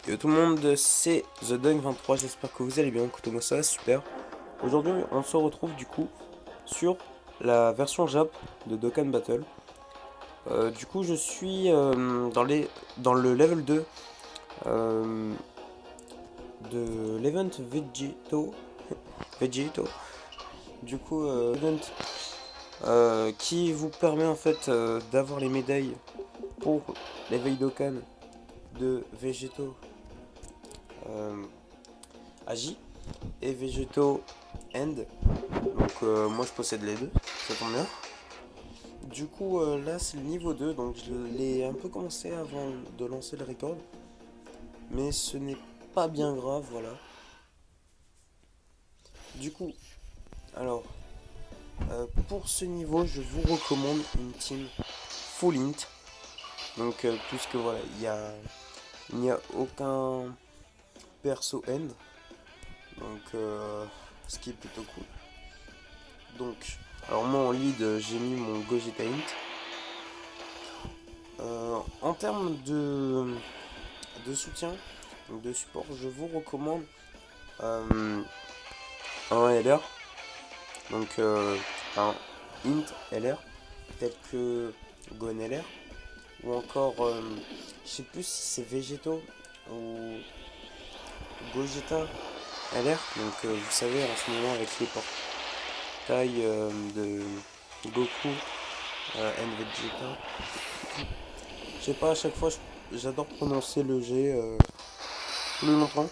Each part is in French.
Yo tout le monde, c'est TheDunk23, j'espère que vous allez bien, écoutez moi ça va super. Aujourd'hui on se retrouve du coup sur la version Jap de Dokkan Battle. Du coup je suis dans le level 2 euh, de l'event Vegito. Du coup event qui vous permet en fait d'avoir les médailles pour l'éveil Dokkan de Vegeto Agi et Vegeto End. Donc moi je possède les deux, ça tombe bien. Du coup là c'est le niveau 2, donc je l'ai un peu commencé avant de lancer le record. Mais ce n'est pas bien grave, voilà. Du coup, alors, pour ce niveau, je vous recommande une team full int. Donc puisque voilà, il n'y a aucun perso end. Donc ce qui est plutôt cool. Donc, alors moi en lead, j'ai mis mon Gogeta int. En termes de soutien, donc de support, je vous recommande un LR, donc un int LR, tel que Gon LR, ou encore, je sais plus si c'est Végéto ou Gogeta LR, donc vous savez en ce moment avec les portails de Goku and Vegeta. Je sais pas, à chaque fois j'adore prononcer le G plus longtemps.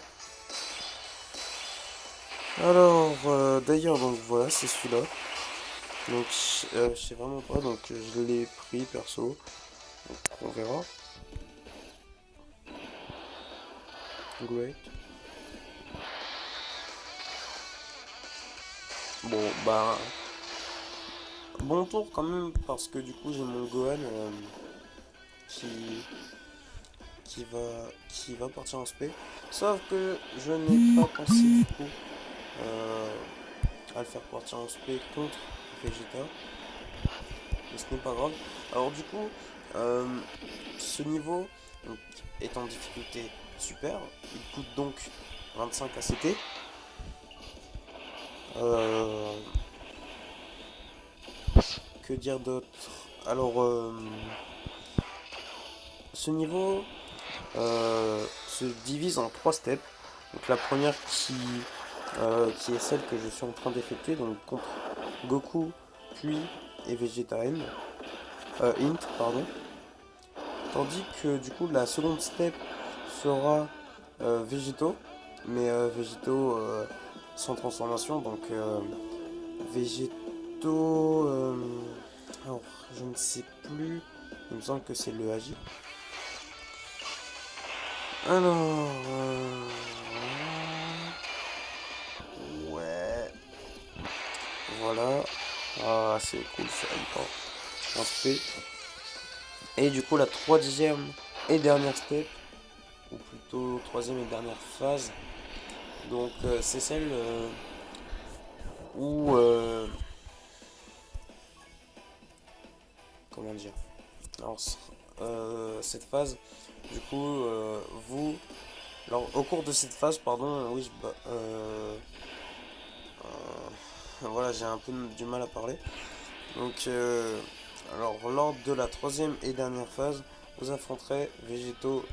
Alors, d'ailleurs, donc voilà, c'est celui-là. Donc, je sais vraiment pas, donc je l'ai pris perso. Donc, on verra. Great. Bon, bah, bon tour quand même, parce que du coup, j'ai mon Gohan qui, qui va partir en spé. Sauf que je n'ai pas pensé du coup à le faire partir en spé contre Vegeta. Mais ce n'est pas grave. Alors, du coup, euh, ce niveau donc, est en difficulté super. Il coûte donc 25 ACT. Euh, que dire d'autre? Alors, ce niveau se divise en 3 steps. Donc la première qui est celle que je suis en train d'effectuer, donc contre Goku, puis et Vegeta Int, pardon. Tandis que du coup la seconde step sera Végéto, mais Végéto sans transformation, donc Végéto. Alors, je ne sais plus, il me semble que c'est le Agi. Alors. Ouais. Voilà. Ah, c'est cool ça, il en spé. Et du coup, la troisième et dernière step, ou plutôt troisième et dernière phase, donc c'est celle où. Comment dire? Alors, cette phase, du coup, vous. Alors, au cours de cette phase, pardon, oui, voilà, j'ai un peu du mal à parler. Donc, alors, lors de la troisième et dernière phase, vous affronterez Végéto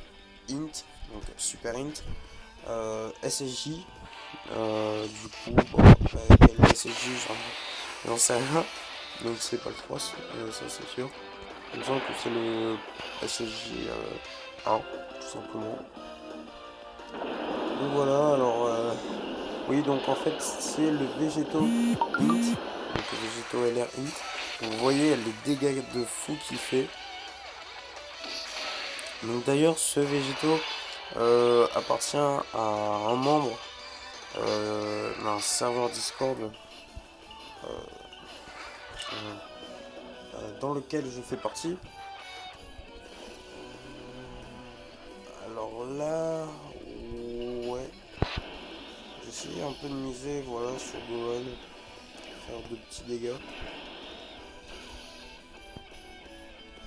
Int, donc Super Int, SSJ. Du coup, bon, quel SSJ, j'en sais rien. Donc, c'est pas le 3, ça c'est sûr. Il me semble que c'est le SSJ 1, tout simplement. Donc voilà, alors oui, donc en fait c'est le Végéto Int, donc le Végéto LR Int. Vous voyez les dégâts de fou qu'il fait. Donc d'ailleurs ce Végéto appartient à un membre d'un serveur Discord dans lequel je fais partie. Alors là, ouais, j'essaie un peu de miser voilà, sur Gohan, faire de petits dégâts.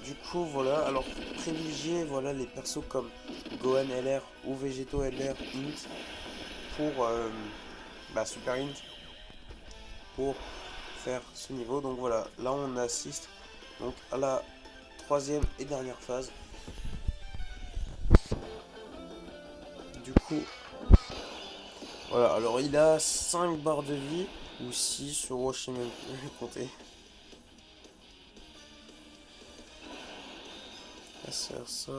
Du coup, voilà, alors privilégier voilà, les persos comme Gohan LR ou Végéto LR Int pour Super Int pour faire ce niveau. Donc voilà, là on assiste donc à la troisième et dernière phase. Du coup, voilà, alors il a 5 barres de vie ou 6 euros, je sais même plus compter. On va se faire ça.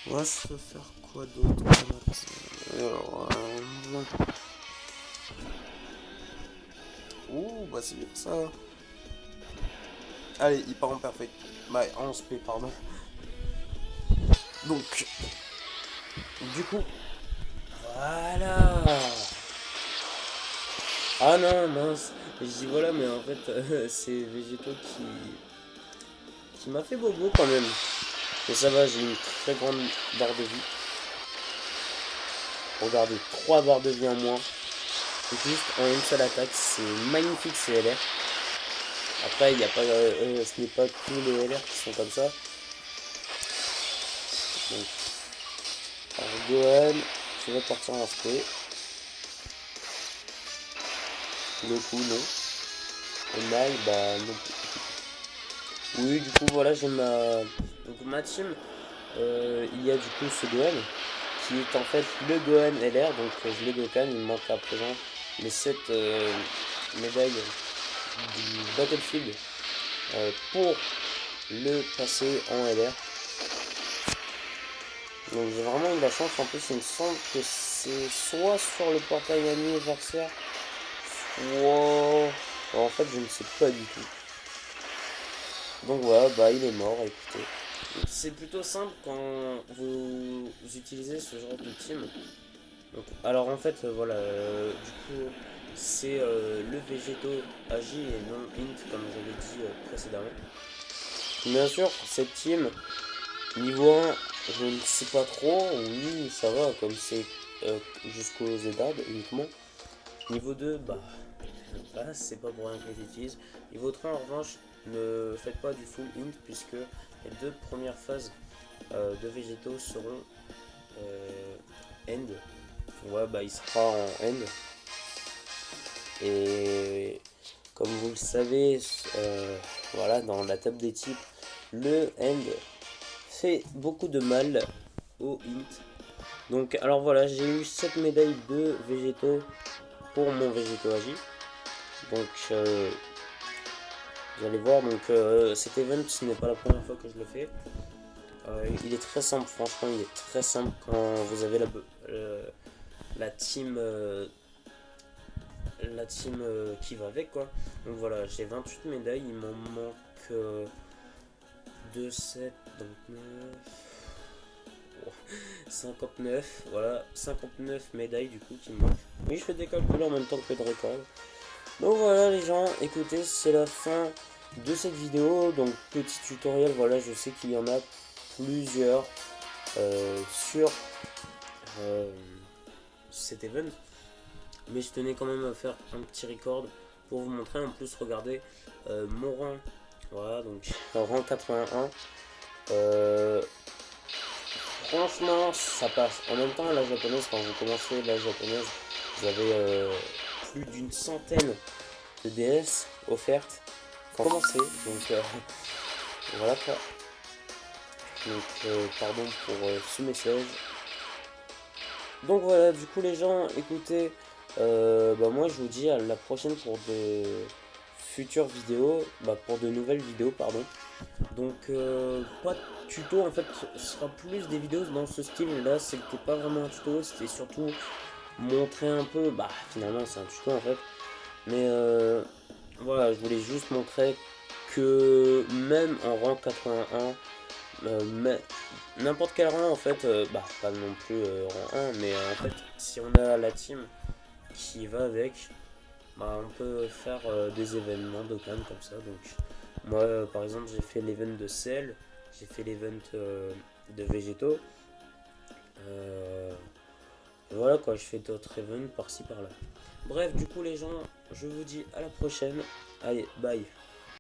On va se faire quoi d'autre? Alors, ouh, bah c'est bien ça. Allez, il part en perfect. Bah, en SP, pardon. Donc, du coup, voilà. Ah non, mince. Je dis voilà, mais en fait, c'est Végéto qui m'a fait bobo quand même. Mais ça va, j'ai une très grande barre de vie. Regardez, 3 barres de vie en moins. Juste en une seule attaque, c'est magnifique ces LR. Après, il y a pas, ce n'est pas tous les LR qui sont comme ça. Donc, alors Gohan, je vais partir en SP. Goku, non. Et Mai, bah non plus. Oui, du coup, voilà, j'ai ma team. Il y a du coup ce Gohan, qui est en fait le Gohan LR. Donc, je l'ai Gohan, il me manque à présent les 7 médailles du Battlefield pour le passer en LR. Donc j'ai vraiment eu la chance. En plus il me semble que c'est soit sur le portail anniversaire, soit... En fait je ne sais pas du tout. Donc voilà, bah il est mort, écoutez. C'est plutôt simple quand vous utilisez ce genre de team. Donc, alors en fait voilà, du coup c'est le Végéto agi et non int comme je l'ai dit précédemment. Bien sûr cette team niveau 1 je ne sais pas trop, oui ça va comme c'est jusqu'au Zedad uniquement. Niveau 2 bah c'est pas pour rien que j'utilise. Niveau 3 en revanche ne faites pas du full int puisque les 2 premières phases de Végéto seront end. Ouais bah il sera en end. Et comme vous le savez, voilà, dans la table des types, le end fait beaucoup de mal au int. Donc, alors voilà, j'ai eu 7 médailles de végétaux pour mon végéto agi. Donc, vous allez voir, donc cet event, ce n'est pas la première fois que je le fais. Il est très simple, franchement, il est très simple quand vous avez la team. Qui va avec quoi. Donc voilà, j'ai 28 médailles, il m'en manque 2, 7, donc 9, 59, voilà, 59 médailles du coup qui me manquent. Oui, je fais des calculs en même temps que de record. Donc voilà les gens, écoutez, c'est la fin de cette vidéo, donc petit tutoriel, voilà, je sais qu'il y en a plusieurs sur cet event. Mais je tenais quand même à faire un petit record pour vous montrer. En plus, regardez mon rang. Voilà, donc rang 81. Franchement, ça passe. En même temps, la japonaise, quand vous commencez la japonaise, vous avez plus d'une centaine de DS offertes pour commencer. Donc voilà quoi. Donc pardon pour ce message. Donc voilà, du coup les gens, écoutez, moi je vous dis à la prochaine pour de futures vidéos, pour de nouvelles vidéos pardon. Donc pas de tuto, en fait ce sera plus des vidéos dans ce style là, c'était pas vraiment un tuto, c'était surtout montrer un peu, finalement c'est un tuto en fait. Mais voilà, je voulais juste montrer que même en rang 81, mais n'importe quel rang en fait, pas non plus rang 1, mais en fait si on a la team qui va avec, on peut faire des événements d'Okan comme ça. Donc moi par exemple j'ai fait l'event de Cell, j'ai fait l'event de Végéto, voilà quoi, je fais d'autres events par-ci par-là. Bref, du coup les gens, je vous dis à la prochaine, allez bye.